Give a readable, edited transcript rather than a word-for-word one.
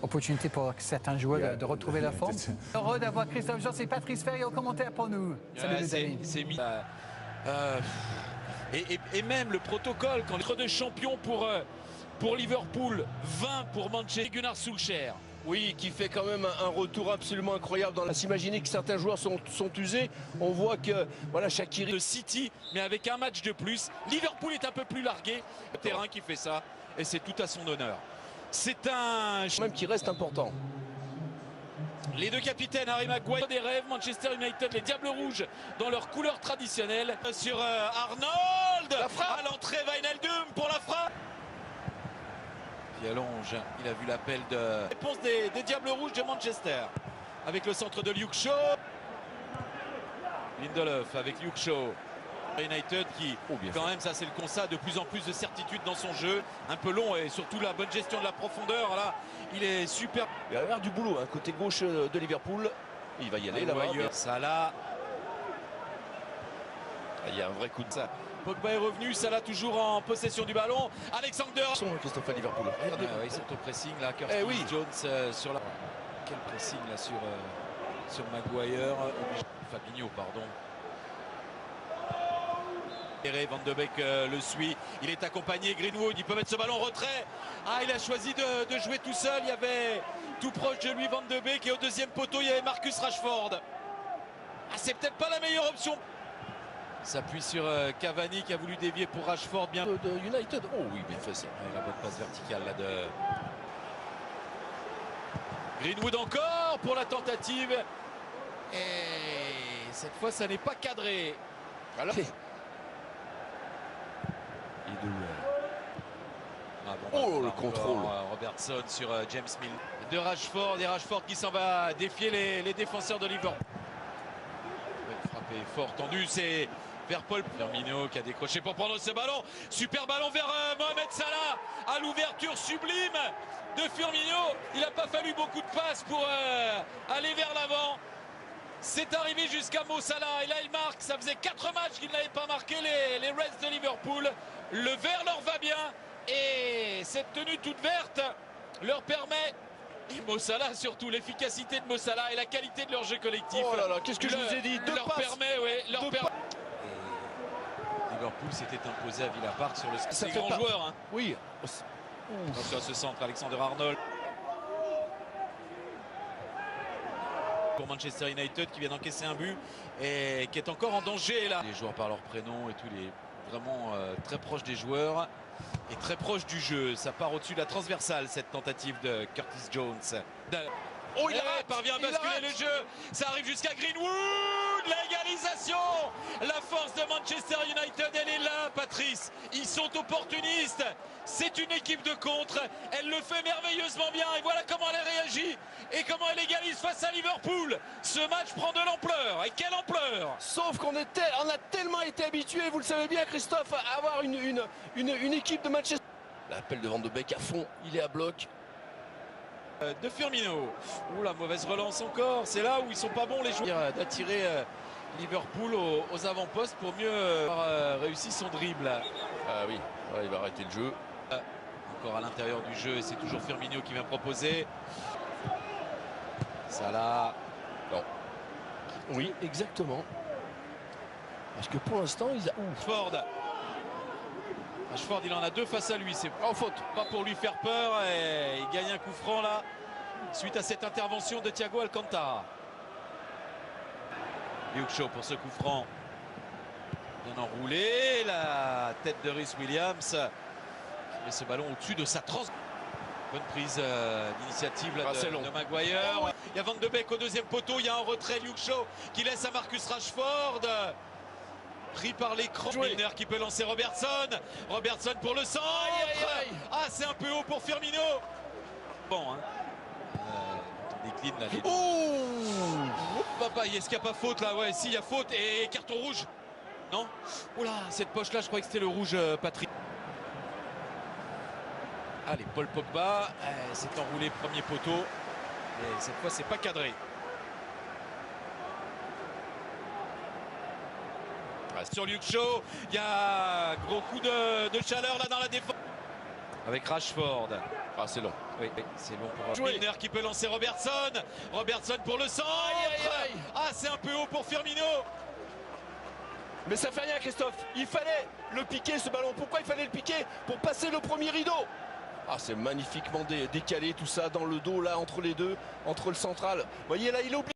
Opportunité pour certains joueurs de retrouver la forme. Heureux d'avoir Christophe Josse et Patrice Ferry au commentaire pour nous. Salut les amis. Et même le protocole, quand les deux champions pour Liverpool, 20 pour Manchester, Gunnar Solskjaer. Oui, qui fait quand même un retour absolument incroyable. À s'imaginer que certains joueurs sont usés. On voit que voilà, Shaqiri de City, mais avec un match de plus. Liverpool est un peu plus largué. Le terrain qui fait ça, et c'est tout à son honneur. C'est un même qui reste important. Les deux capitaines, Harry Maguire des rêves, Manchester United, les Diables Rouges dans leur couleur traditionnelle. Sur Arnold, à l'entrée, Wijnaldum pour la frappe. Allonge, il a vu l'appel de réponse des Diables Rouges de Manchester avec le centre de Luke Shaw. Lindelof avec Luke Shaw. United qui, quand même, ça c'est le constat, de plus en plus de certitude dans son jeu, un peu long et surtout la bonne gestion de la profondeur. Là, il est super. Il va y avoir du boulot, hein, côté gauche de Liverpool. Il va y aller là-bas. Salah. Il y a un vrai coup de ça. Pogba est revenu, Salah toujours en possession du ballon. Alexander. Christophe à Liverpool. Regardez. Ils sont au pressing là. Jones sur la. Quel pressing là sur Maguire. Fabinho, pardon. Van de Beek le suit, il est accompagné, Greenwood, il peut mettre ce ballon en retrait. Ah, il a choisi de jouer tout seul, il y avait tout proche de lui Van de Beek et au deuxième poteau il y avait Marcus Rashford. Ah, c'est peut-être pas la meilleure option. S'appuie sur Cavani qui a voulu dévier pour Rashford, bien de United. Oh oui, bien fait ça. La bonne passe verticale là de Greenwood encore pour la tentative. Et cette fois ça n'est pas cadré. Alors... le contrôle. Robertson sur James Mill. De Rashford, et Rashford qui s'en va défier les défenseurs de Liverpool. Frappé fort, tendu, c'est vers Paul Firmino qui a décroché pour prendre ce ballon. Super ballon vers Mohamed Salah à l'ouverture sublime de Firmino. Il n'a pas fallu beaucoup de passes pour aller vers l'avant. C'est arrivé jusqu'à Mo Salah et là il marque. Ça faisait 4 matchs qu'il n'avait pas marqué les Reds de Liverpool. Le vert leur va bien et cette tenue toute verte leur permet, et Mo Salah surtout, l'efficacité de Mo Salah et la qualité de leur jeu collectif. Oh là là, qu'est-ce que je vous ai dit, leur permet, Liverpool s'était imposé à Villa Park sur le c'est grand joueur. Hein. Oui. Attention à ce centre, Alexander Arnold. Pour Manchester United qui vient d'encaisser un but et qui est encore en danger là. Les joueurs par leur prénom et tout, les vraiment très proche des joueurs et très proche du jeu. Ça part au-dessus de la transversale cette tentative de Curtis Jones. Oh, il parvient à basculer le jeu. Ça arrive jusqu'à Greenwood. L'égalisation. La force de Manchester United, elle est là, Patrice. Ils sont opportunistes. C'est une équipe de contre. Elle le fait merveilleusement bien. Et voilà comment elle réagit. Et comment elle égalise face à Liverpool. Ce match prend de l'ampleur. Et quelle ampleur! Sauf qu'on a tellement été habitués, vous le savez bien, Christophe, à avoir une équipe de Manchester. L'appel de Van de Beek à fond. Il est à bloc. De Firmino. Ouh, la mauvaise relance encore. C'est là où ils sont pas bons les joueurs. D'attirer Liverpool aux avant-postes pour mieux avoir réussi son dribble. Ah oui, il va arrêter le jeu. Encore à l'intérieur du jeu et c'est toujours Firmino qui vient proposer. Salah. Non. Oui, exactement. Parce que pour l'instant, ils Rashford, il en a 2 face à lui. C'est en faute. Pas pour lui faire peur. Et il gagne un coup franc là. Suite à cette intervention de Thiago Alcantara. Luke Shaw pour ce coup franc. Bien enroulé. La tête de Rhys Williams. Qui met ce ballon au-dessus de sa trans. Bonne prise d'initiative de Maguire. Il y a Van de Beek au deuxième poteau. Il y a un retrait. Luke Shaw qui laisse à Marcus Rashford. Pris par l'écran. Milner qui peut lancer Robertson. Robertson pour le centre. Ah, c'est un peu haut pour Firmino. Bon, hein. On décline là. Papa, est-ce qu'il n'y a pas faute là? Ouais, si, il y a faute et carton rouge. Non? Oula, cette poche là, je croyais que c'était le rouge, Patrick. Allez, Paul Pogba s'est enroulé premier poteau. Et cette fois, c'est pas cadré. Sur Luke Shaw, il y a un gros coup de chaleur là dans la défense. avec Rashford. Ah, c'est long. Oui, c'est long pour Jouer. Milner qui peut lancer Robertson. Robertson pour le centre. Aïe, aïe, aïe. Ah, c'est un peu haut pour Firmino. Mais ça fait rien, Christophe. Il fallait le piquer, ce ballon. Pourquoi il fallait le piquer? Pour passer le premier rideau. Ah, c'est magnifiquement décalé tout ça dans le dos, là, entre les deux, entre le central. Vous voyez, là, il est obligé.